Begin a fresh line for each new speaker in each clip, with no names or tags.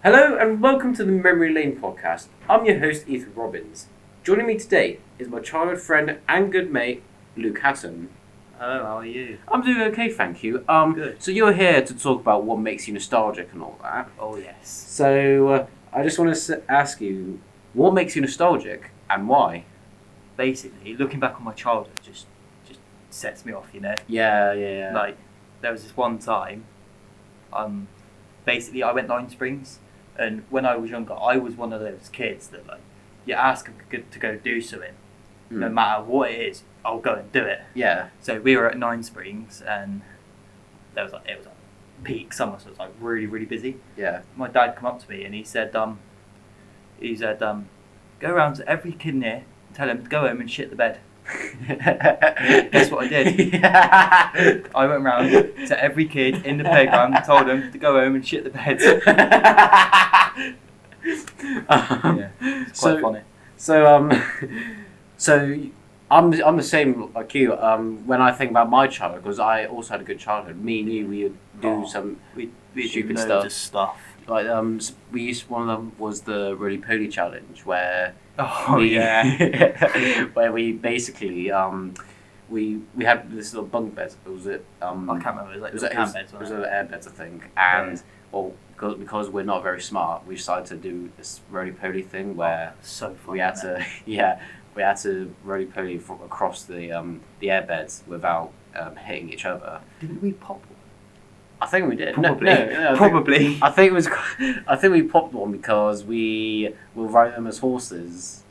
Hello and welcome to the Memory Lane podcast. I'm your host, Ethan Robbins. Joining me today is my childhood friend and good mate, Luke Hatton.
Hello, how are you?
I'm doing okay, thank you.
Good.
So you're here to talk about what makes you nostalgic and all that.
Oh, yes.
So I just want to ask you, what makes you nostalgic and why?
Basically, looking back on my childhood just sets me off, you know?
Yeah.
Like, there was this one time, basically I went Nine Springs, and when I was younger, I was one of those kids that, like, you ask them to go do something, no matter what it is, I'll go and do it.
Yeah.
So we were at Nine Springs, and it was like peak summer, so it was like really, really busy.
Yeah.
My dad come up to me and he said, go around to every kid in here and tell them to go home and shit the bed. Guess what I did?
Yeah.
I went round to every kid in the playground and told them to go home and shit the bed. Yeah, it's quite funny.
So I'm the same like you. When I think about my childhood, because I also had a good childhood. Me and you, we would do some
we
stupid
do loads of stuff.
Like one of them was the Roly Poly challenge where where we basically we had this little bunk bed. It was
I can't remember. It was like
it was an air beds, I think. And because we're not very smart, we decided to do this Roly Poly thing where
so fun,
we had to roly poly across the air beds without hitting each other.
Didn't we pop one?
I think we did.
Probably.
No,
Probably.
I think we popped one because we were riding them as horses.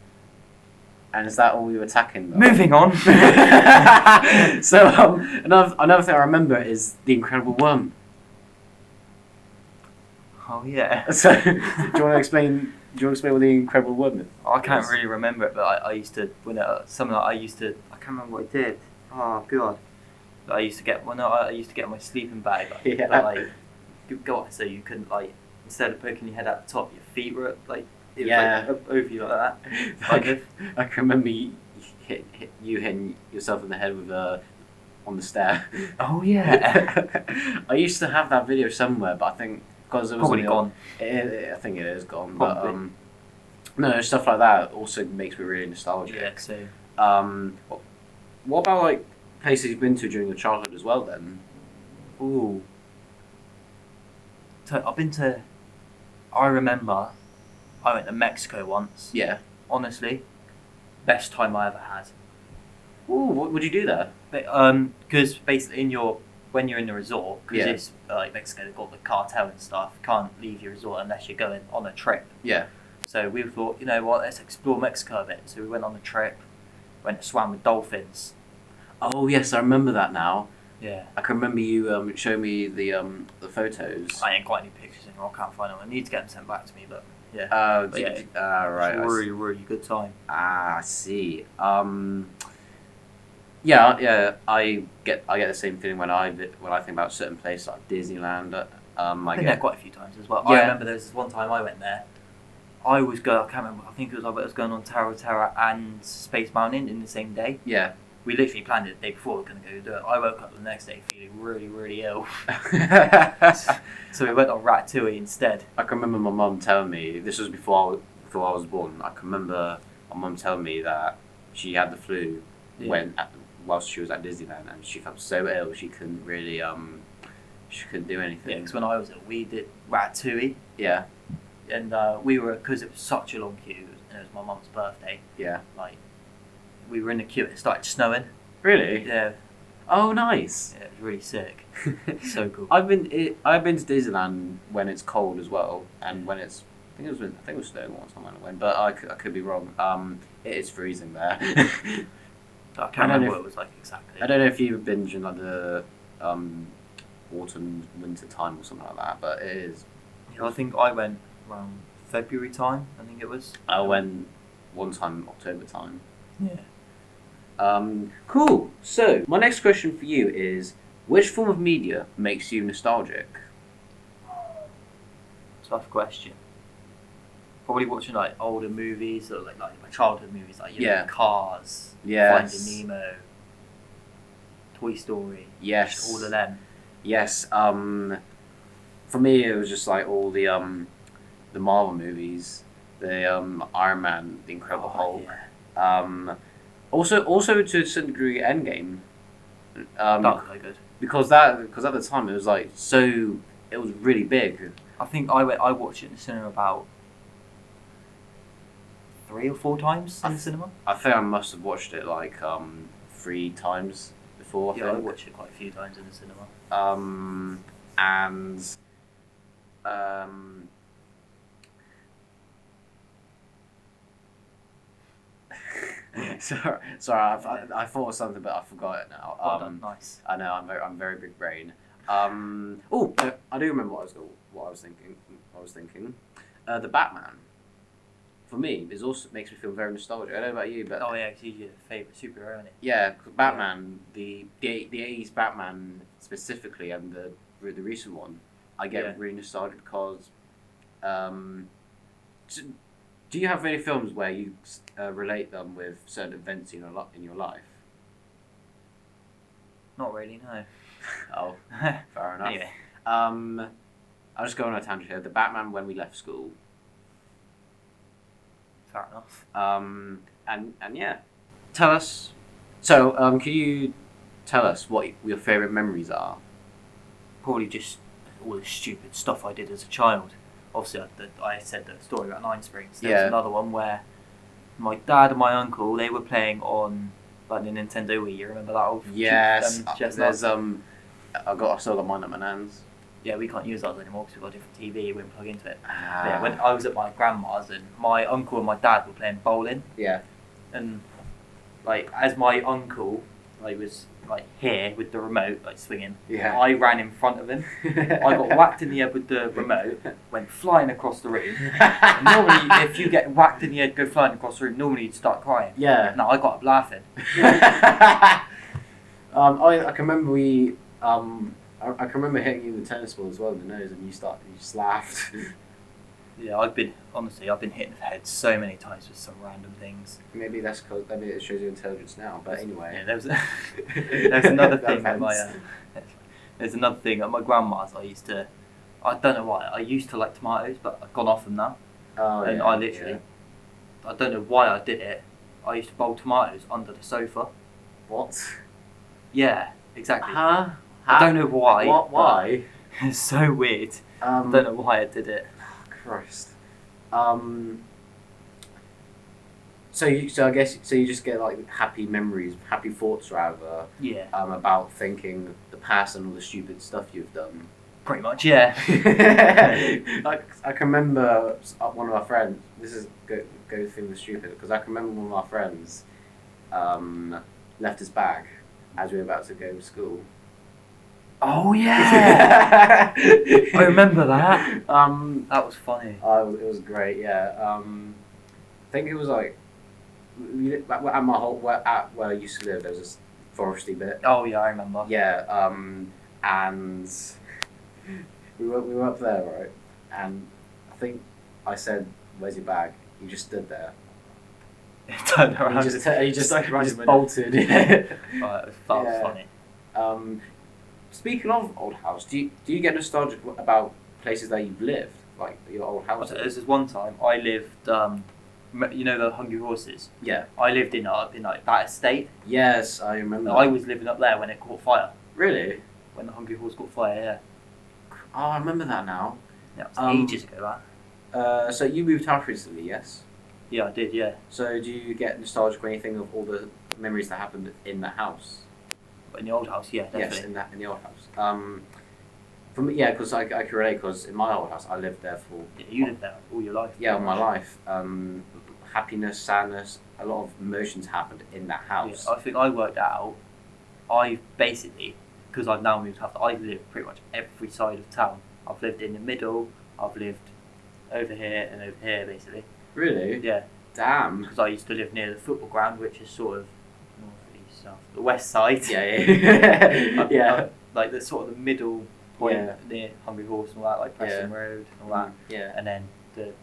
And is that all we were attacking them?
Moving on.
So another thing I remember is the Incredible Worm.
Oh yeah.
So do you want to explain what the Incredible Worm is?
I can't really remember it, but I used to I can't remember what I did. Oh god. I used to get my sleeping bag. So you couldn't instead of poking your head out the top, your feet were up over you like that.
I can remember you hitting yourself in the head with on the stair.
Oh yeah.
I used to have that video somewhere, but I think because it was
probably gone.
I think it is gone.
Probably.
But no, stuff like that also makes me really nostalgic.
Yeah. So.
What about places you've been to during your childhood as well? Then.
Ooh. So I've been to. I remember. I went to Mexico once.
Yeah.
Honestly, best time I ever had.
Ooh, what would you do there?
Because basically when you're in the resort, because it's Mexico, they've got the cartel and stuff. You can't leave your resort unless you're going on a trip.
Yeah.
So we thought, you know what, let's explore Mexico a bit. So we went on a trip, went to swam with dolphins.
Oh yes, I remember that now.
Yeah.
I can remember you showing me the photos.
I ain't got any pictures anymore. I can't find them. I need to get them sent back to me, but yeah.
Right.
It's a really, really good time.
I see. Yeah. I get the same feeling when I think about certain places like Disneyland.
I've been there quite a few times as well.
Yeah.
I remember there was this one time I went there. I can't remember. I think it was going on Terra and Space Mountain in the same day.
Yeah.
We literally planned it the day before we were going to go do it. I woke up the next day feeling really, really ill. So we went on Ratatouille instead.
I can remember my mum telling me, this was before I was born, I can remember my mum telling me that she had the flu whilst she was at Disneyland, and she felt so ill she couldn't really she couldn't do anything.
Yeah, because when I was ill, we did Ratatouille.
Yeah.
And because it was such a long queue, and it was my mum's birthday.
Yeah.
We were in the queue and it started snowing.
Really?
Yeah.
Oh, nice.
Yeah, it was really sick. So cool.
I've been to Disneyland when it's cold as well, and when it's I think it was snowing once when I went, but I could be wrong. It is freezing there.
I can't remember what it was like exactly.
I don't know if you've been during the autumn winter time or something like that, but it is.
Yeah, I think I went around February time. I think it was.
I went one time October time.
Yeah.
Cool. So, my next question for you is, which form of media makes you nostalgic?
Tough question. Probably watching older movies, or like my childhood movies, Cars,
Yes.
Finding Nemo, Toy Story.
Yes.
Just all of them.
Yes. For me, it was just all the the Marvel movies, the Iron Man, the Incredible Hulk.
Yeah.
Also to a certain degree, Endgame.
That was very good.
Because at the time it was like it was really big.
I think I watched it in the cinema about 3 or 4 times in the cinema.
I think I must have watched it like 3 times before.
I watched it quite a few times in the cinema.
Sorry, I thought of something, but I forgot it now.
Well done, nice.
I know I'm very big brain. I do remember what I was thinking. The Batman. For me, it also makes me feel very nostalgic. I don't know about you, but
because he's your favourite superhero, isn't it?
Yeah, Batman, the 80s Batman specifically, and the recent one, I get really nostalgic because. Do you have any films where you relate them with certain events in your life?
Not really, no.
Oh, fair enough.
Anyway.
I'll just go on a tangent here. The Batman when we left school.
Fair enough.
And yeah. Tell us. So, can you tell us what your favourite memories are?
Probably just all the stupid stuff I did as a child. Obviously, I said the story about Nine Springs. There's another one where my dad and my uncle, they were playing on like the Nintendo Wii. You remember that old?
Yes. There's I still got mine at my nan's.
Yeah, we can't use ours anymore because we've got a different TV. We wouldn't plug into it. Yeah, when I was at my grandma's and my uncle and my dad were playing bowling.
Yeah.
And like as my uncle, like was like here with the remote, like swinging.
Yeah.
I ran in front of him. I got whacked in the head with the remote, went flying across the room. And normally, if you get whacked in the head, go flying across the room, normally you'd start crying.
Yeah.
No, I got up laughing.
I can remember I can remember hitting you with a tennis ball as well in the nose, and you just laughed.
Yeah, I've been hit in the head so many times with some random things.
Maybe it shows your intelligence now. But anyway,
yeah, there's another thing at there's another thing at my grandma's. I don't know why. I used to like tomatoes, but I've gone off them now.
Oh,
and
yeah,
I don't know why I did it. I used to bowl tomatoes under the sofa.
What?
Yeah, exactly.
Huh?
I don't know why.
What? Why?
It's so weird. I don't know why I did it.
Christ. So I guess you just get like happy memories, happy thoughts rather.
Yeah.
About thinking the past and all the stupid stuff you've done.
Pretty much, yeah.
I can remember one of our friends. This is go through the stupid because I can remember one of our friends left his bag as we were about to go to school.
Oh yeah, I remember that. That was funny.
It was great. Yeah. I think it was like at where I used to live. There was this foresty bit.
Oh yeah, I remember.
Yeah. And we were up there, right? And I think I said, "Where's your bag?" He just stood there.
Turned around.
He just bolted. That
was funny.
Speaking of old house, do you get nostalgic about places that you've lived, like your old house?
There's this one time I lived, you know the Hungry Horses?
Yeah.
I lived in like that estate.
Yes, I remember.
I was living up there when it caught fire.
Really?
When the Hungry Horse caught fire, yeah.
Oh, I remember that now.
That was ages ago, that.
So you moved house recently, yes?
Yeah, I did, yeah.
So do you get nostalgic or anything of all the memories that happened in that house?
In the old house, yeah, definitely.
Yes, in the old house. For me, yeah, because I can relate. Because in my old house, I lived there for.
Yeah, you lived there all your life.
Yeah, all my life. Happiness, sadness, a lot of emotions happened in that house.
Yeah, I think I worked out. I basically, because I've now moved house, I've lived pretty much every side of town. I've lived in the middle. I've lived over here and over here, basically.
Really?
Yeah.
Damn.
Because I used to live near the football ground, which is sort of south, the west side.
Yeah.
Like the sort of the middle point near Hungry Horse and all that, like Preston Road and all that.
Yeah.
And then the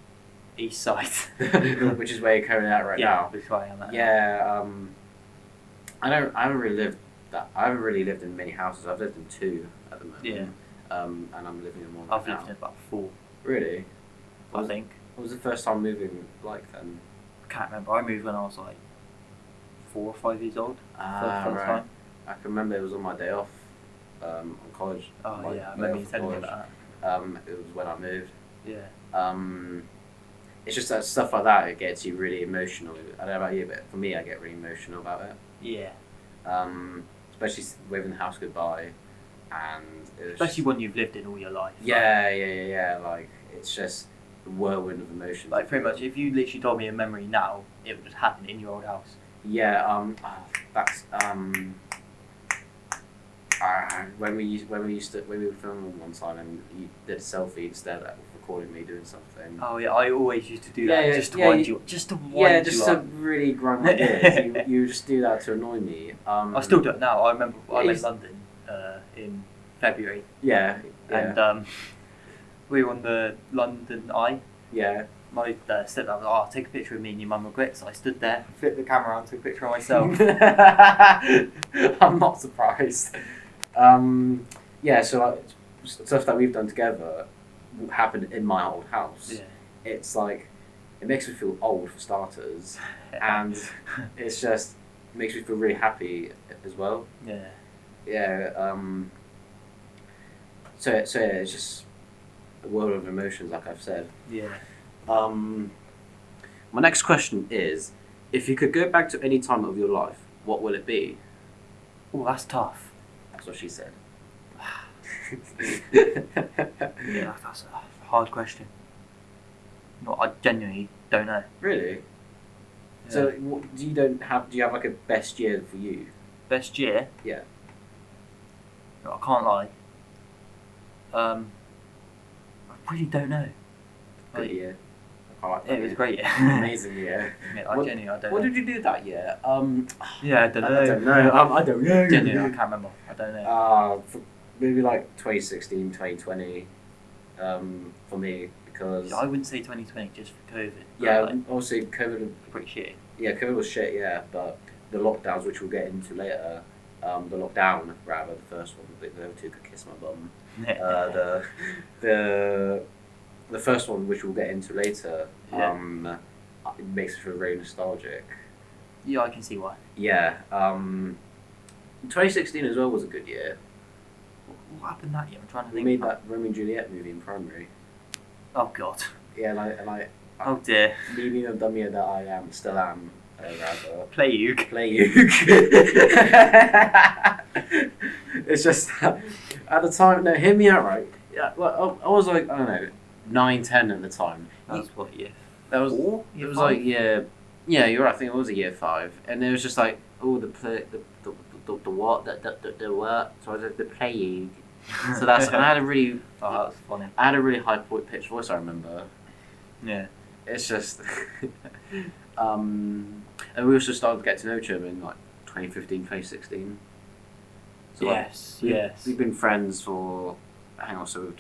east side,
which is where you're currently at right now.
Which is where I am at.
Yeah. I haven't really lived in many houses. I've lived in 2 at the moment.
Yeah.
And I'm living in one.
I've lived in about 4.
Really?
I think.
What was the first time moving like then?
I can't remember. I moved when I was like 4 or 5 years old. First
Right.
time.
I can remember it was on my day off on college.
Oh yeah, I remember you telling me about that.
It was when I moved.
Yeah.
It's just that stuff like that. It gets you really emotional. I don't know about you, but for me, I get really emotional about it.
Yeah.
Especially waving the house goodbye, and
Especially one you've lived in all your life.
Yeah. Like it's just a whirlwind of emotions.
Like pretty much, if you literally told me a memory now, it would just happen in your old house.
Yeah. That's when we were filming one time and you did a selfie instead of recording me doing something.
Oh yeah, I always used to do that just to wind you up. Just to
really grind my gears. you just do that to annoy me.
I still do it now. I remember I went to London in February.
Yeah.
And we were on the London Eye.
Yeah.
My stepdad was like, take a picture of me and your mum real quick. So I stood there, flipped the camera around, took a picture of myself.
I'm not surprised. Yeah, so like, stuff that we've done together happened in my old house.
Yeah.
It's like, it makes me feel old for starters, and it's just makes me feel really happy as well.
Yeah.
Yeah. So yeah, it's just a world of emotions, like I've said.
Yeah.
My next question is, if you could go back to any time of your life, what will it be?
Oh, that's tough.
That's what she said.
Yeah, that's a hard question. No, I genuinely don't know.
Really?
Yeah.
So, do you have like a best year for you?
Best year?
Yeah.
No, I can't lie. I really don't know.
Good year. I like that
It was
year.
a great year.
Amazing year.
Yeah, I genuinely don't know.
What did you do that year?
Yeah, I don't know.
I don't know. I don't know.
Genuinely, I can't remember. I don't know.
Maybe like 2016, 2020, for me, because...
I wouldn't say 2020 just for COVID.
Yeah,
like,
obviously COVID...
pretty shitty.
Yeah, COVID was shit, yeah, but the lockdowns, which we'll get into later, the lockdown, rather, the first one, the other two could kiss my bum. The first one, which we'll get into later, it makes me feel very nostalgic.
Yeah, I can see why.
Yeah, 2016 as well was a good year.
What happened that year? I'm trying to
We
think.
made that Romeo and Juliet movie in primary.
Oh god.
Yeah, and I
Oh dear.
leaving a dummy that I still am, rather.
Play you.
It's just at the time. No, hear me out, right? Yeah, well, I was like, I don't know, 9, 10 at the time.
That was what year?
That was.
Four?
It was like yeah, you're right. I think it was a year 5, and it was just like, oh, the what, the what? So I was like, the plague. So that's, and I had a really,
Oh, that's funny.
I had a really high pitched voice. I remember.
Yeah.
It's just, and we also started to get to know each other in like 2015, 2016. So
Yes.
like,
Yes.
we've been friends for, hang on, so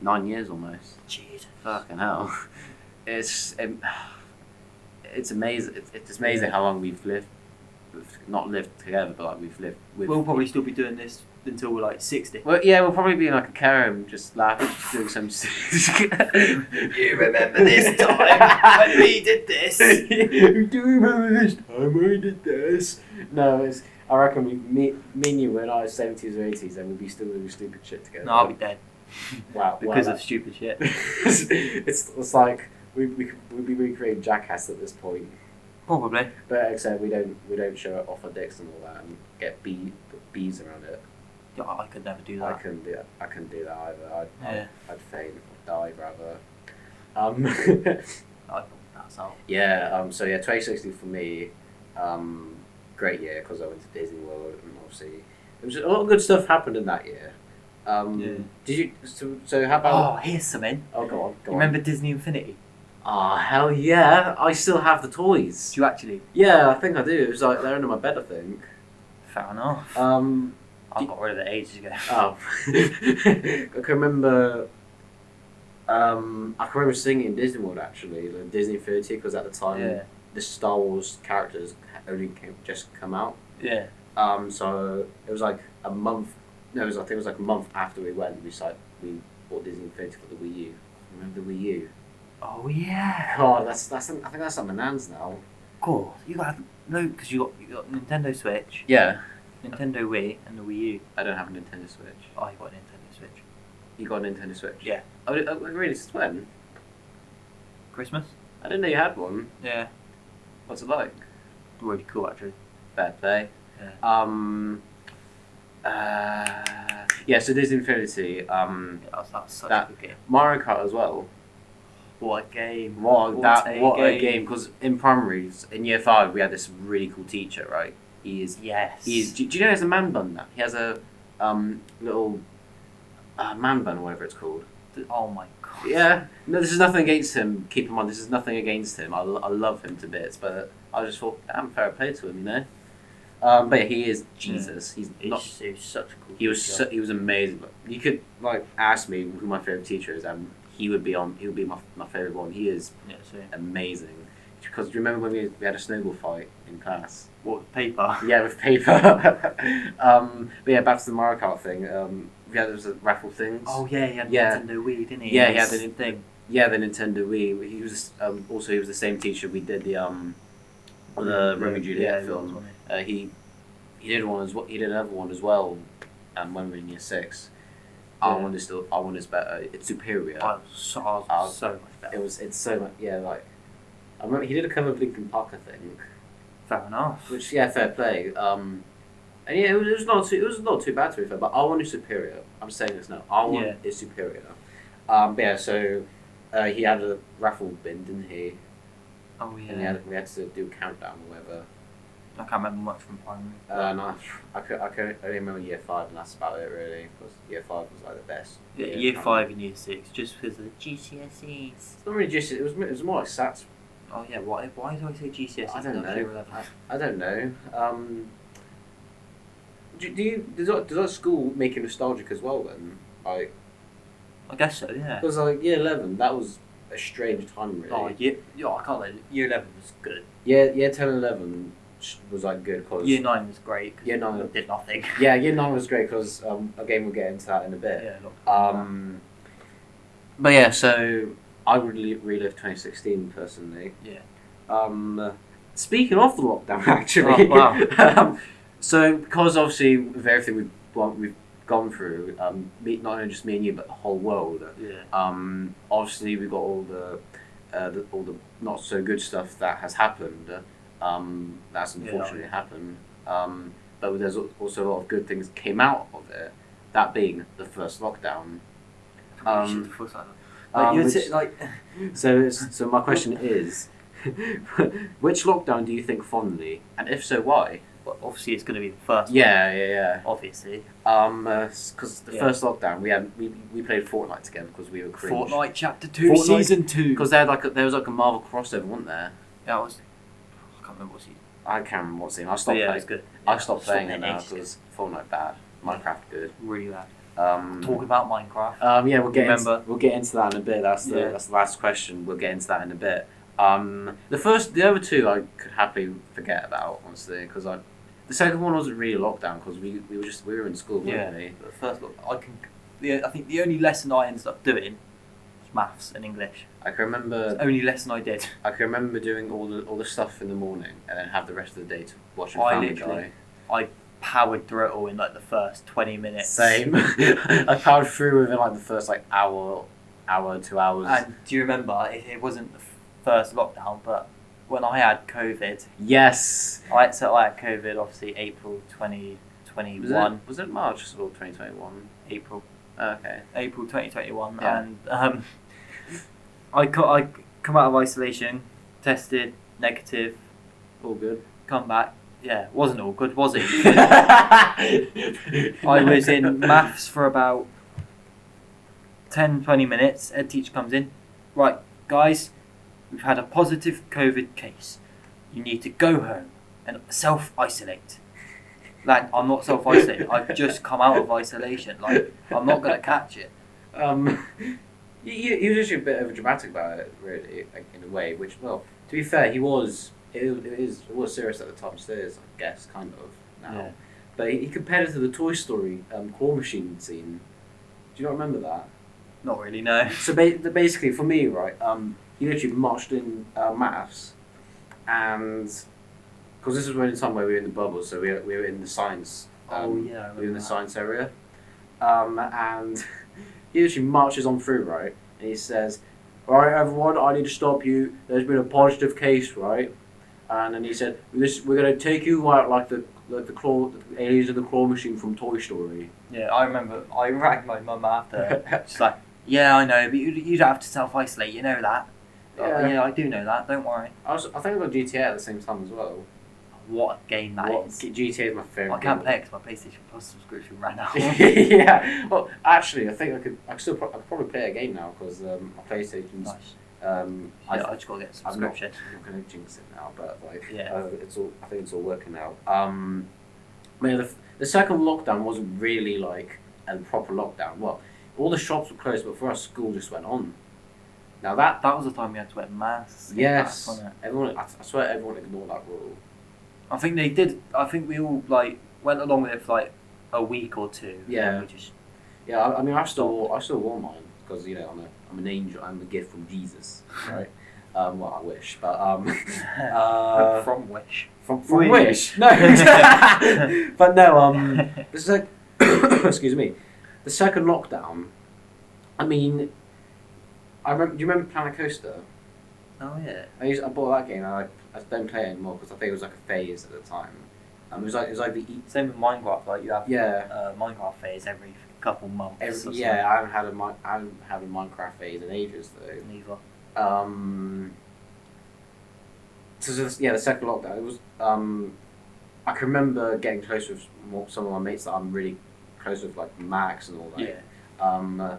9 years almost.
Jeez.
Fucking hell. It's amazing. It's amazing how long we've lived. We've not lived together, but like we've lived with.
We'll probably still be doing this until we're like 60.
Well, yeah, we'll probably be in like a care home, just laughing, doing some.
You remember this time when we did this?
You do remember this time we did this? No, I reckon me and you were in our 70s or 80s, and we'd be still doing stupid shit together.
No, I'll be dead.
Wow.
Because of stupid shit.
it's like we'd be recreating Jackass at this point.
Probably.
But except we don't show it off our dicks and all that and get bees around it.
Yeah, I could never do that.
I couldn't do that either. I'd faint or die rather.
I thought that's all.
Yeah. So yeah, 2016 for me, great year because I went to Disney World and obviously there was a lot of good stuff happened in that year. Did you? So how about?
Oh, here's something.
Oh, go on.
You remember Disney Infinity?
Ah, hell yeah! I still have the toys.
Do you actually?
Yeah, I think I do. It was like they're under my bed, I think.
Fair enough. I got rid of it ages ago.
Oh, I can remember. I can remember singing in Disney World actually, like Disney 30, because at the time the Star Wars characters only just come out.
Yeah.
So it was like a month. No, I think it was like a month after we went. We bought Disney Infinity for the Wii U. Remember the Wii U?
Oh yeah.
God, I think that's at my nan's now.
Cool. You got no, because you got Nintendo Switch.
Yeah.
Nintendo Wii and the Wii U.
I don't have a Nintendo Switch.
Oh, you got a Nintendo Switch.
You got a Nintendo Switch?
Yeah.
Oh, really? Since when?
Christmas.
I didn't know you had one.
Yeah.
What's it like?
Really cool, actually.
Fair play.
Yeah.
Yeah, so Disney Infinity,
That's such
that
a good game.
Mario Kart as well.
What a game.
What a game, because in primaries, in year 5, we had this really cool teacher, right?
Yes.
Do you know he has a man bun now? He has a little man bun or whatever it's called.
Oh my god.
Yeah. No, this is nothing against him. Keep in mind, this is nothing against him. I love him to bits, but I just thought, damn, fair play to him, you know? But yeah, he is Jesus.
Yeah. He's such a cool
He was amazing. You could ask me who my favorite teacher is, and he would be my favorite one. He is amazing. Because do you remember when we had a snowball fight in class?
What, with paper?
Yeah, with paper. But yeah, back to the Mario Kart thing. There was a raffle things.
Oh yeah, he had the Nintendo Wii, didn't he?
Yeah, he had the
thing.
Yeah, the Nintendo Wii. He was he was the same teacher we did the Romeo and Juliet film. He did one as well. He did another one as well. When we were in year 6.
Yeah.
Our one is better. It's superior.
So much better.
It's so much. Yeah, like I remember he did a cover of Linkin Park, I think.
Fair enough.
Which fair play. And yeah, it was not too bad to be fair. But our one is superior. I'm saying this now. Our one is superior. But yeah, so he had a raffle bin, didn't he?
Oh yeah.
And we had to do a countdown or whatever.
I can't remember much from primary.
No, I only remember year 5, and that's about it really. Because year 5 was like the best.
Yeah, year 5 and year 6, just because of the GCSEs.
It's not really GCSEs. It was more like SATs.
Oh yeah, why do I say GCSEs?
I don't know. I don't know. Does that school make you nostalgic as well then?
I guess so, yeah.
Because year 11, that was a strange time really.
Oh, I can't lie. Year 11 was good.
Year 10 and 11 was good because
year 9 was great.
Year 9
did nothing.
Yeah, year 9 was great because again we'll get into that in a bit.
Yeah.
But yeah, so I would relive 2016 personally.
Yeah.
Speaking of the lockdown, actually.
Oh, wow.
So because obviously with everything we've gone through, not only just me and you, but the whole world.
Yeah.
Obviously we got all the not so good stuff that has happened. That's unfortunately happened. But there's also a lot of good things that came out of it. That being the first lockdown. So my question is, which lockdown do you think fondly, and if so, why?
Well, obviously it's going to be the first.
Yeah.
Obviously.
Because the first lockdown we played Fortnite together because we were cringe.
Fortnite Chapter 2, Season 2.
Because there was a Marvel crossover, wasn't there?
Yeah, I can't remember what season.
I can't remember what season. I stopped.
It
playing.
was good.
I stopped playing it now because Fortnite bad, Minecraft good.
Really bad. Talk about Minecraft.
Yeah, we'll get into that in a bit. That's the last question. We'll get into that in a bit. The other two I could happily forget about, honestly, because the second one wasn't really a lockdown because we were in school, weren't we?
But the first I think the only lesson I ended up doing was maths and English.
I can remember.
It's the only lesson I did.
I can remember doing all the stuff in the morning and then have the rest of the day to watch Family Guy.
I powered through it all in the first 20 minutes.
Same. I powered through within the first hour, 2 hours.
And do you remember? It wasn't the first lockdown, but when I had COVID.
Yes.
I had COVID, obviously April 2021.
Was it March or 2021?
April.
Okay.
April 2021,
yeah.
And I come out of isolation, tested negative.
All good.
Come back. Yeah, it wasn't all good, was it? I was in maths for about 10-20 minutes. Ed teacher comes in. Right, guys, we've had a positive COVID case. You need to go home and self-isolate. I'm not self-isolating. I've just come out of isolation. I'm not going to catch it.
He was actually a bit over dramatic about it, really, in a way. Which, well, to be fair, he was. It was serious at the time, still is, I guess, kind of now.
Yeah.
But he compared it to the Toy Story claw machine scene. Do you not remember that?
Not really, no.
So basically, for me, right, he literally marched in maths, and because this was when in time where we were in the bubble, so we were in the science.
We
were in the science area, and he literally marches on through, right, and he says, "All right, everyone, I need to stop you. There's been a positive case, right?" And then he said, "We're gonna take you out like the aliens in the claw machine from Toy Story."
Yeah, I remember. I rang my mum after. She's like, "Yeah, I know, but you don't have to self-isolate. You know that." Yeah, I do know that. Don't worry.
I think I got GTA at the same time as well.
What a game that is!
GTA is my favourite.
I can't play it because my PlayStation Plus subscription ran out.
Yeah. Well, actually, I think I could probably play a game now because my PlayStation's.
Nice.
I
just got to get a subscription.
I'm not going to jinx it now, but like,
yeah.
it's all. I think it's all working out. The second lockdown wasn't really like a proper lockdown. Well, all the shops were closed, but for us, school just went on. Now that
was the time we had to wear masks.
Yes,
wasn't it?
everyone. I swear, everyone ignored that rule.
I think they did. I think we all like went along with it for like a week or two.
Yeah.
We just.
Yeah, I mean, I still wore mine because I'm an angel. I'm a gift from Jesus, right? Well, I wish, but
from Wish.
From Wish. No, but no. This is like, excuse me, the second lockdown. I mean, do you remember Planet Coaster?
Oh yeah.
I bought that game and I don't play it anymore because I think it was like a phase at the time. It was like the
same with Minecraft. Like you have
yeah
Minecraft phase every couple months.
I haven't had a Minecraft phase in ages though.
Neither.
So the second lockdown, it was I can remember getting close with some of my mates that I'm really close with, like Max and all that.
Yeah.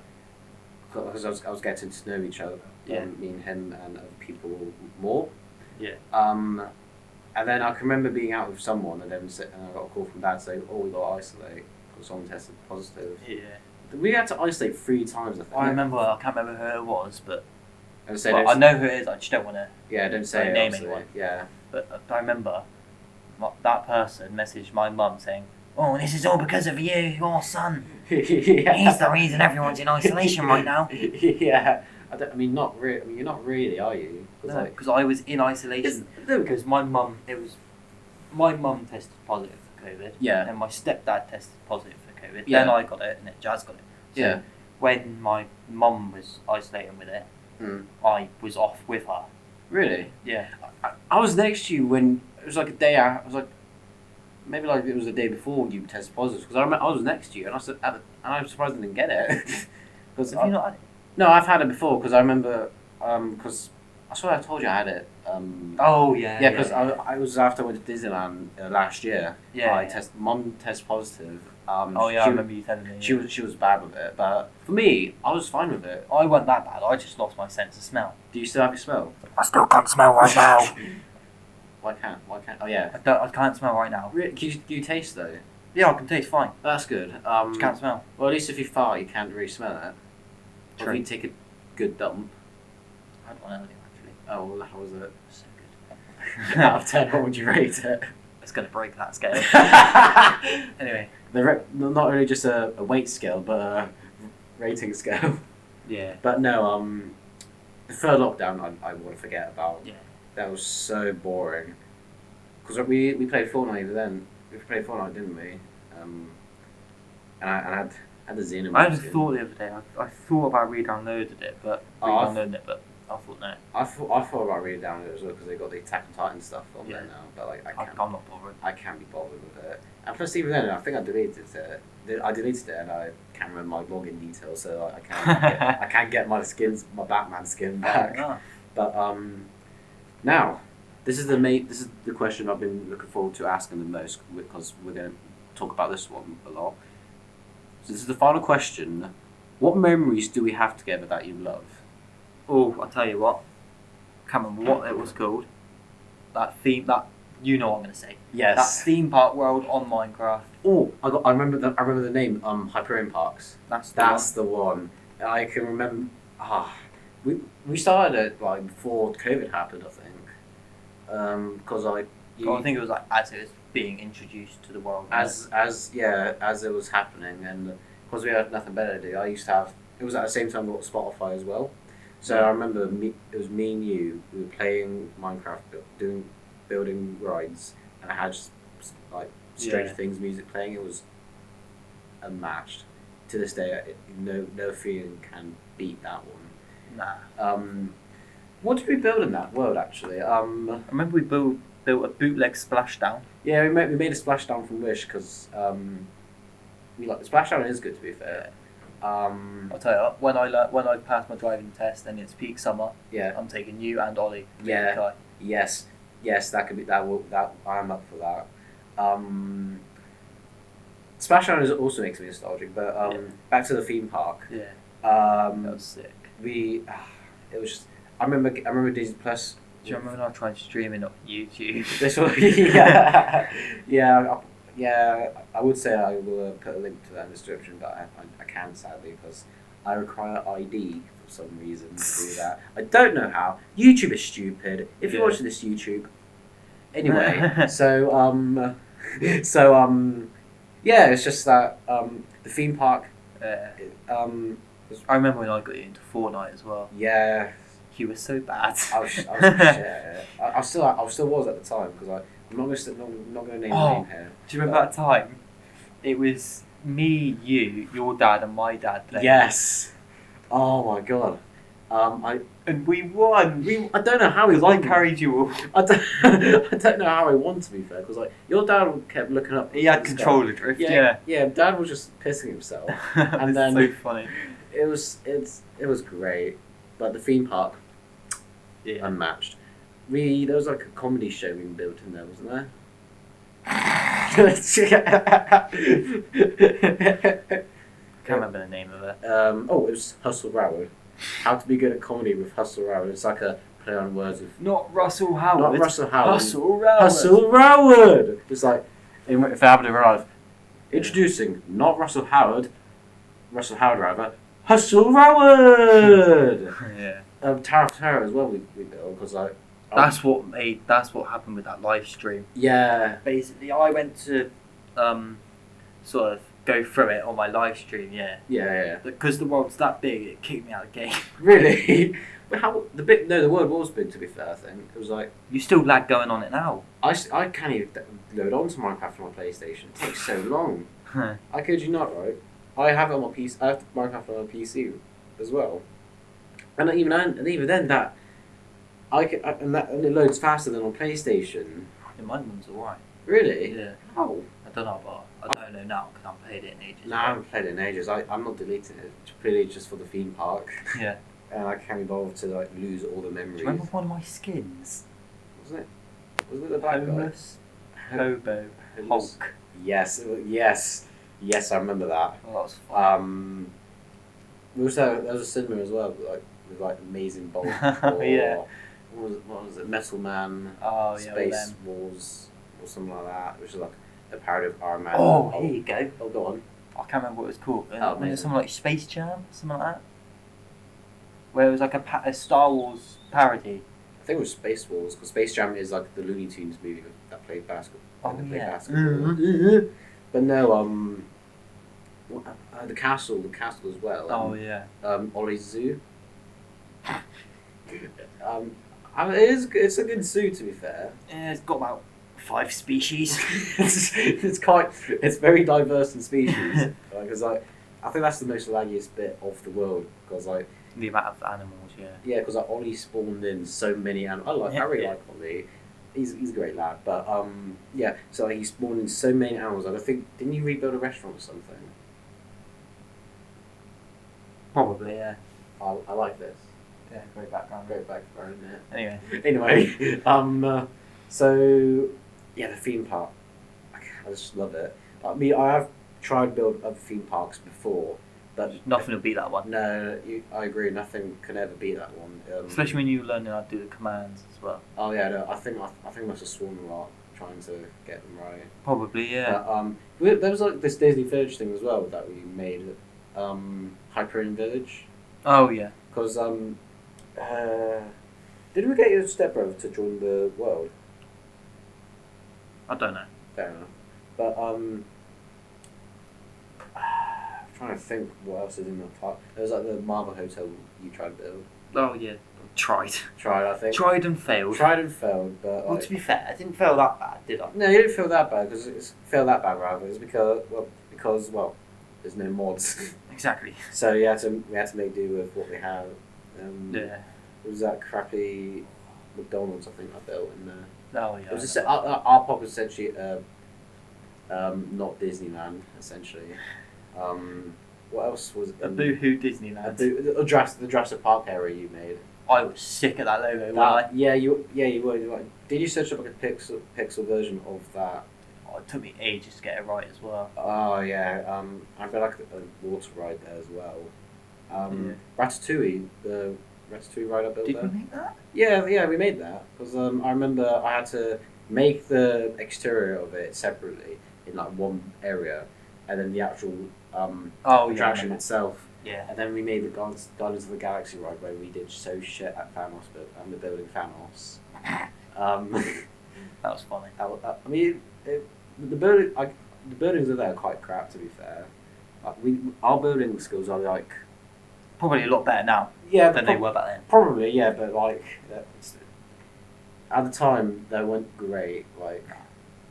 Because I was getting to know each other.
Yeah.
Me and him and other people more.
Yeah.
And then I can remember being out with someone and I got a call from Dad saying, "Oh, we got to isolate because someone tested positive."
Yeah.
We had to isolate 3 times, I think.
I remember. I can't remember who it was, but.
I
know who it is. I just don't want to.
Yeah, don't say
name anyone.
Yeah.
But I remember that person messaged my mum saying, "Oh, this is all because of you, your son.
Yeah.
He's the reason everyone's in isolation right now."
Yeah. Not really. I mean, you're not really, are you?
Because I was in isolation. Because my mum tested positive for COVID.
Yeah.
And my stepdad tested positive for COVID.
Yeah.
Then I got it, and then Jazz got it. So
yeah.
When my mum was isolating with it, I was off with her.
Really?
Yeah.
I was next to you when it was like a day out. I was like, maybe like it was the day before you tested positive because I was next to you and I was surprised I didn't get it.
Have you not had it?
No, I've had it before because I remember because I swear I told you I had it.
Oh yeah.
Yeah, because I was after I went to Disneyland last year.
Yeah.
Mum tested positive.
I remember you telling me.
She was bad with it, but for me, I was fine with it.
I wasn't that bad. I just lost my sense of smell.
Do you still have your smell?
I still can't smell right now.
Why can't? Oh yeah.
I can't smell right now.
Can you taste though?
Yeah, I can taste fine.
That's good.
Just can't smell.
Well, at least if you fart, you can't really smell it.
True.
Or if you take a good dump.
I had one earlier actually.
Oh, well, how was it?
So good.
Out of 10, what would you rate it?
It's gonna break that scale. Anyway.
Not only just a weight scale, but a rating scale.
Yeah.
But no, the third lockdown I want to forget about.
Yeah.
That was so boring. Because we played Fortnite then. We played Fortnite, didn't we? And I had the Xenomorph.
I just thought the other day. I thought about re-downloading it, but I thought no.
I thought about re-downloading it as well because they got the Attack on Titan stuff on there now. But like
I'm not bothered.
I can't be bothered with it. And plus, even then, I think I deleted it. I deleted it, and I can't remember my login details, so I can't get my Batman skin back.
Yeah.
But now, this is the question I've been looking forward to asking the most because we're going to talk about this one a lot. So this is the final question. What memories do we have together that you love?
Oh, I'll tell you what. Can't remember what it was called. That theme. You know what I'm going to say.
Yes.
That theme park world on Minecraft.
Oh, I remember the name. Hyperion Parks.
That's
the one. I can remember. We started it like before COVID happened, I think. Because I
think it was like as it was being introduced to the world.
As it was happening, and because we had nothing better to do, I used to have it was at the same time I got Spotify as well. So I remember it was me and you. We were playing Minecraft, building rides, and I had like Stranger Things music playing. It was unmatched. To this day, no feeling can beat that one.
Nah.
What did we build in that world actually?
I remember we built a bootleg splashdown.
Yeah, we made a splashdown from Wish because we like the splashdown is good to be fair.
I'll tell you when I pass my driving test and it's peak summer.
Yeah.
I'm taking you and Ollie.
Yeah. Yes, that could be that. I'm up for that. Splashdown also makes me nostalgic, but back to the theme park.
Yeah. That was sick.
It was just. I remember Disney Plus.
Do you remember when I tried streaming on YouTube?
This one, yeah. I would say I will put a link to that in the description, but I can't sadly because I require ID for some reason to do that. I don't know how. YouTube is stupid. If you're watching this YouTube, anyway. Yeah, it's just that the theme park.
I remember when I got into Fortnite as well.
Yeah.
You were so bad.
I still was at the time because I'm not going to name the name here.
Do you remember that time? It was me, you, your dad, and my dad playing.
Yes. Oh my god.
And we won.
I don't know how we won.
I carried you all.
I don't know how I won, to be fair, because your dad kept looking up.
He had controller drift.
Yeah. Dad was just pissing himself, and then
so funny.
It was great, but the theme park, unmatched. There was like a comedy show we built in there, wasn't there?
Can't remember the name of it.
It was Hustle Rawood. How to be good at comedy with Hustle Rawood. It's like a play on words of.
Not Russell Howard.
Not Russell Howard.
Hustle Rawood.
Hustle Rawood. It's like if I happened in real life, introducing not Russell Howard rather. Hustle Rawood.
Yeah.
Tower of Terror as well. We built because
That's what happened with that live stream.
Yeah.
Basically, I went to sort of go through it on my live stream.
Yeah.
Because the world's that big, it kicked me out of the game.
Really? But the world was big, to be fair. I think it was like
you still lag going on it now.
I can't even load onto Minecraft on my PlayStation. It takes so long. I kid you not, right? I have it on my PC. I have Minecraft on my PC as well, and even then that and it loads faster than on PlayStation.
Yeah, my one's alright.
Really?
Yeah.
How?
I don't know, but I don't know now because I haven't played it in ages.
No, I haven't played it in ages. I'm not deleting it. It's purely just for the theme park.
Yeah.
And I can't be bothered to lose all the memories.
Do you remember one of my skins?
Wasn't it the black
Homeless Hobo
Homeless.
Hulk.
Yes, I remember that.
Oh, that was fun.
There was a cinema as well, with amazing bulb.
Yeah.
What was it? Metal Man.
Oh,
Space Wars or something like that, which is like a parody of Iron Man.
Oh, here you go.
Oh, go on.
I can't remember what it was called.
Oh,
was it something like Space Jam, something like that? Where it was like a Star Wars parody.
I think it was Space Wars, because Space Jam is like the Looney Tunes movie that played basketball.
Basketball.
But no, the castle as well.
Oh yeah.
Ollie's Zoo. It's a good zoo, to be fair.
Yeah, it's got about 5 species.
It's very diverse in species. Because I think that's the most laggiest bit of the world, because
the amount of animals, yeah.
Yeah, because Ollie spawned in so many animals. I really like Ollie. He's a great lad, but yeah. So he spawned in so many animals. I think didn't you rebuild a restaurant or something?
Probably, yeah.
I like this.
Yeah, great background.
Great background, yeah.
Anyway,
so yeah, the theme park. I just love it. I mean, I have tried to build other theme parks before, but
nothing will beat that one.
No, I agree. Nothing can ever beat that one.
Especially when you learn how to do the commands as well.
Oh yeah, no, I think I must have sworn a lot trying to get them right.
Probably, yeah.
But, there was this Disney Village thing as well that we made. Hyperion Village.
Oh yeah.
Because did we get your stepbrother to join the world?
I don't know.
Fair enough. But trying to think what else is in that park. There was like the Marvel Hotel you tried to build.
Oh yeah, tried,
I think.
tried and failed.
Tried and failed, but
Well, to be fair, I didn't fail that bad, did I?
no, you didn't feel that bad because it's because there's no mods.
Exactly.
So we had to make do with what we had.
Yeah.
It was that crappy McDonald's I think I built in there.
Oh yeah.
It was our park was essentially not Disneyland essentially. What else was
a Boohoo Disneyland?
The Jurassic Park area you made.
I was sick of that logo.
Yeah, you were. Did you search up like a pixel version of that?
Oh, it took me ages to get it right as well.
Oh yeah. I've got like a water ride there as well. Ratatouille, the Ratatouille ride I built there.
Did we make that?
Yeah, we made that because I remember I had to make the exterior of it separately in like one area, and then the actual attraction itself.
Yeah.
And then we made the Guardians of the Galaxy ride where we did so shit at Thanos, but the building Thanos.
That was funny.
I mean, the buildings are there quite crap to be fair. Our building skills are like
probably a lot better now.
Yeah,
than they were back then.
Probably, yeah, but like at the time they weren't great. Like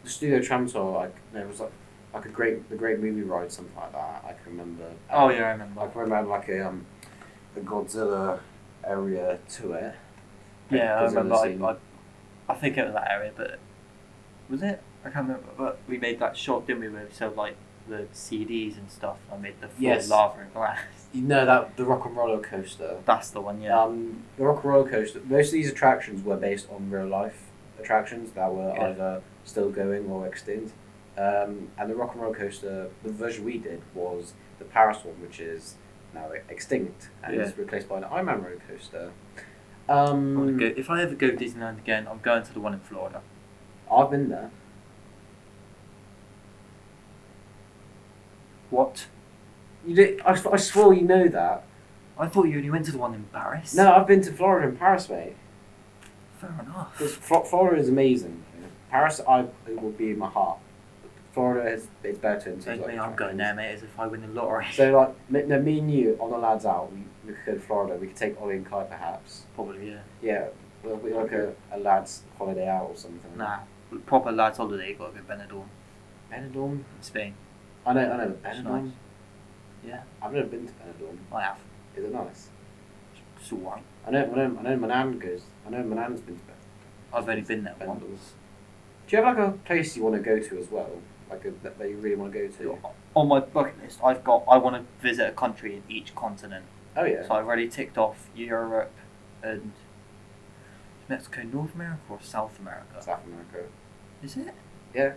the Studio Tram Tour, like there was like the great movie ride, something like that. I can remember.
Oh yeah, I remember.
I can remember like a Godzilla area to it.
Yeah, I remember. I think it was that area, but was it? I can't remember. But we made that shot, didn't we? Where we sold like the CDs and stuff. I made the full lava and glass.
You know that the Rock and Roller Coaster.
That's the one, yeah.
The Rock and Roller Coaster. Most of these attractions were based on real life attractions that were either still going or extinct. And the Rock and Roller Coaster, the version we did was the Paris one, which is now extinct and is replaced by an Iron roller coaster.
If I ever go to Disneyland again, I'm going to the one in Florida.
I've been there.
What?
You did? I swore you know that.
I thought you only went to the one in Paris.
No, I've been to Florida and Paris, mate.
Fair enough.
Because Florida is amazing. Paris, it will be in my heart. Florida it's better in terms of
I'm going there, mate, as if I win the lottery.
So me and you on the lads out, we could go to Florida. We could take Ollie and Kai perhaps.
Probably, yeah.
Yeah, we'll be like a lads holiday out or something.
Nah, proper lads holiday. You got to go Benidorm.
Benidorm
In Spain.
I know Benidorm.
Nice. Yeah.
I've never been to Benidorm.
I have.
Is it nice?
It's alright.
I know my nan goes. I know my nan's been to Benidorm.
I've only been there once.
Do you have like a place you want to go to as well? Like that you really want to go to?
On my bucket list, I want to visit a country in each continent.
Oh yeah.
So I've already ticked off Europe and Mexico, North America or South America?
South America.
Is it?
Yeah.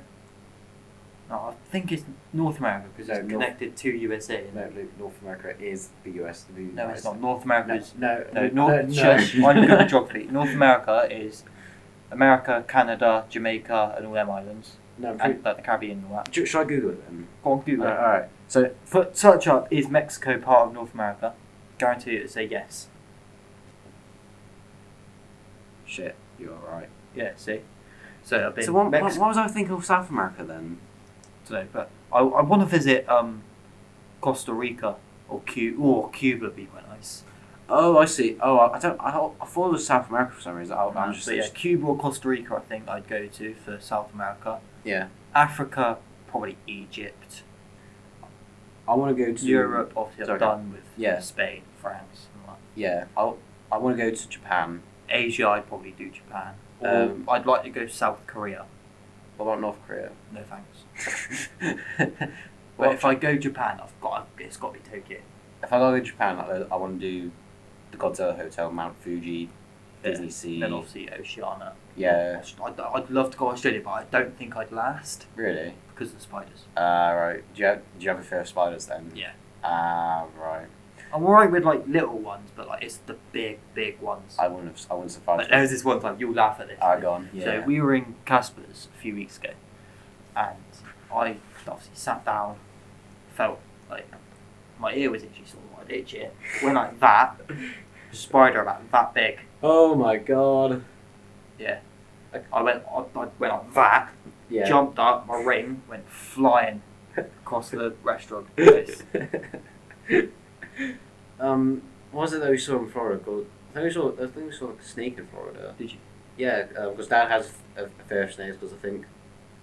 No, I think it's North America because it's connected to USA.
No, North America is the US.
No, it's not. North America is...
No.
Shush, I'm good at geography. North America is America, Canada, Jamaica and all them islands.
No,
and like the Caribbean and all that.
Should I Google it then?
Go on, Google it.
Alright.
So, search up, is Mexico part of North America? Guarantee you it'll say yes.
Shit, you're right.
Yeah, see? So,
what was I thinking of South America then?
Today, but I want to visit Costa Rica or Cuba would be quite nice.
Oh, I see. Oh, I thought it was South America for some reason. I'm just
Cuba or Costa Rica. I think I'd go to for South America.
Yeah.
Africa, probably Egypt.
I want to go to
Europe. Obviously, I've done with Spain, France, and that.
Yeah. I want to go to Japan.
Asia, I'd probably do Japan. I'd like to go to South Korea.
What about North Korea?
No thanks. But if I go Japan, it's got to be Tokyo.
If I go to Japan, I want to do the Godzilla Hotel, Mount Fuji, Disney Sea.
Then obviously Oceania.
Yeah.
I'd love to go to Australia, but I don't think I'd last.
Really?
Because of the spiders.
Right. Do you have a fear of spiders then?
Yeah.
Right.
I'm alright with like little ones, but like it's the big ones.
I wouldn't survive.
But there was this one time, you'll laugh at this.
Go on. Yeah.
So we were in Casper's a few weeks ago, and I obviously sat down, felt like my ear was itchy, so I'd itch it. Went like that, a spider about that big.
Oh my god.
Yeah. I went like that, jumped up, my ring went flying, across the restaurant place.
What was it that we saw in Florida called? I think we saw like a snake in Florida.
Did you?
Yeah, because Dad has a fear of snakes. Because I think,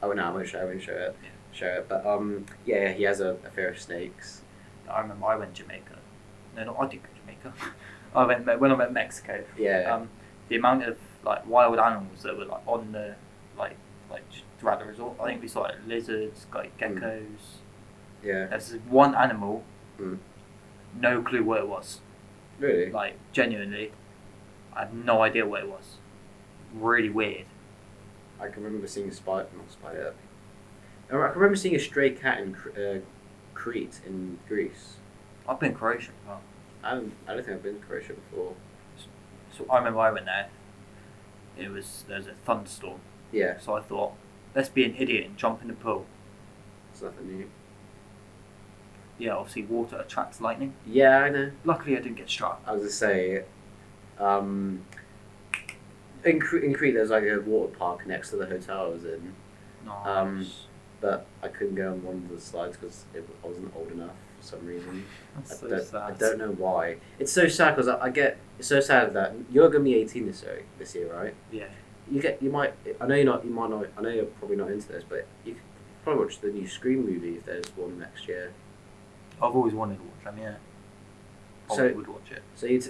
oh no, I won't show it.
Yeah.
Show it. But yeah, he has a fear of snakes.
I remember I went to Jamaica. No, I didn't go to Jamaica. I went when I went to Mexico.
Yeah.
The amount of like wild animals that were like on the like just throughout the resort. I think we saw like lizards, like geckos.
Yeah.
There's this one animal.
Mm.
No clue what it was.
Really?
Like genuinely, I have no idea what it was. Really weird.
I can remember seeing a spider. Not spider. I can remember seeing a stray cat in Crete in Greece.
I've been to Croatia as well.
I don't think I've been to Croatia before.
So I remember I went there. There was a thunderstorm.
Yeah.
So I thought, let's be an idiot and jump in the pool.
It's nothing new.
Yeah, obviously water attracts lightning.
Yeah, I know.
Luckily I didn't get struck.
I was gonna say, in Crete there's like a water park next to the hotel I was in.
Nice.
But I couldn't go on one of the slides because I wasn't old enough for some reason.
That's so
I
sad.
don't know why. It's so sad because it's so sad that you're gonna be 18 this year, right?
Yeah.
You might. I know you're not. You might not. I know you're probably not into this, but you could probably watch the new Scream movie if there's one next year.
I've always wanted to watch them. Yeah. I would watch it.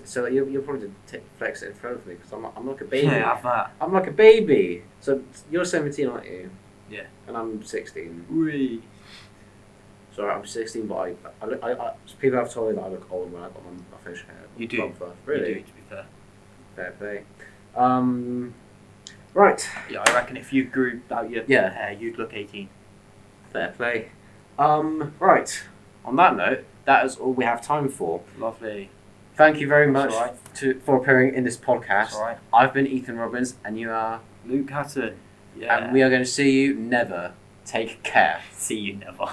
So you're probably flex it in front of me because I'm like a baby.
Yeah, have that.
I'm like a baby. So you're 17, aren't you?
Yeah.
And I'm 16.
Wee.
Sorry, I'm 16, but I people have told me that I look old when I got my facial hair.
You do.
Really?
You do, to be fair.
Fair play. Right.
Yeah, I reckon if you grew out your hair, you'd look 18.
Fair play. Right. On that note, that is all we have time for.
Lovely.
Thank you very
That's
much
all
for appearing in this podcast.
That's all right.
I've been Ethan Robbins, and you are
Luke Hatton. Yeah.
And we are going to see you never. Take care.
See you never.